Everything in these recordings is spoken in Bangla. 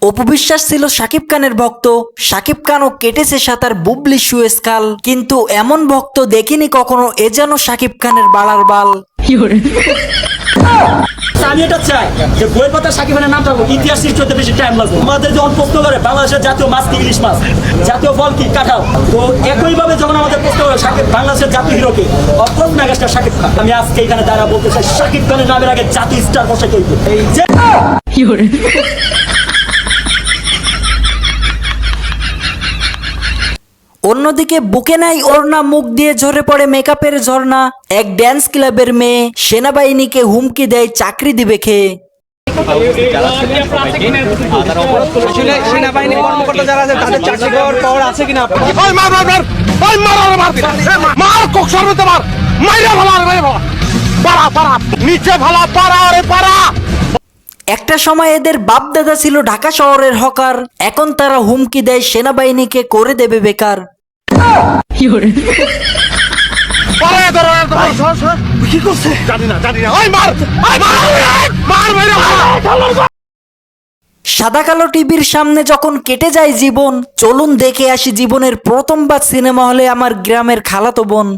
অপু বিশ্বাস ছিল শাকিব খানের ভক্ত। শাকিব খানও কেটেছে সাঁতার বুবলি সুয়েজ খাল, কিন্তু এমন ভক্ত দেখিনি কখনো, এ যেন শাকিব খানের বাড়ার বাল। আমি এটা চাই যে বইয়ের পাতা শাকিব খানের নাম থাকবো, ইতিহাস সৃষ্টি হতে বেশি টাইম লাগবে। আমাদের যখন প্রশ্ন করে বাংলাদেশের জাতীয় মাছ কি, ইলিশ মাছ, জাতীয় ফল কি, কাঁঠাল, তো একইভাবে যখন আমাদের প্রশ্ন করে বাংলাদেশের জাতীয় হিরোকে, অর্থাৎ মেগাস্টার শাকিব খান, আমি আজকে এখানে দাঁড়া বলতে চাই শাকিব খানের নামের আগে জাতীয় স্টার বসে তৈরি। এই যে অন্যদিকে বুকে নাই ওড়না, মুখ দিয়ে ঝরে পড়ে মেকআপের ঝর্ণা। এক ড্যান্স ক্লাবের মেয়ে সেনাবাহিনীকে হুমকি দেয় চাকরি দিবে খেয়ে। সেনাবাহিনী কর্মকর্তা যারা আছে তাদের চাকরি পাওয়ার পাওয়ার আছে কিনা? একটা সময় এদের বাপ দাদা ছিল ঢাকা শহরের হকার, এখন তারা হুমকি দেয় সেনাবাহিনীকে করে দেবে বেকার। কি করছে জানি না। সাদা কালো টিভির সামনে যখন কেটে যায় জীবন, চলুন দেখে আসি জীবনের প্রথমবার সিনেমা হলে আমার গ্রামের খালাতো বোন।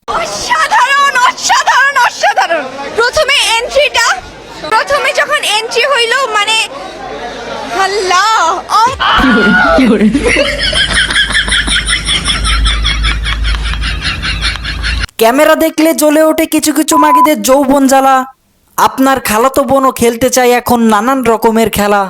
অসাধারণ অসাধারণ অসাধারণ। প্রথমে যখন এন্ট্রি হইলো, মানে আল্লাহ, ক্যামেরা দেখলে জ্বলে ওঠে কিছু কিছু মাগিদের যৌবন জ্বালা। আপনার খালাতো বোনও খেলতে চায় এখন নানান রকমের খেলা।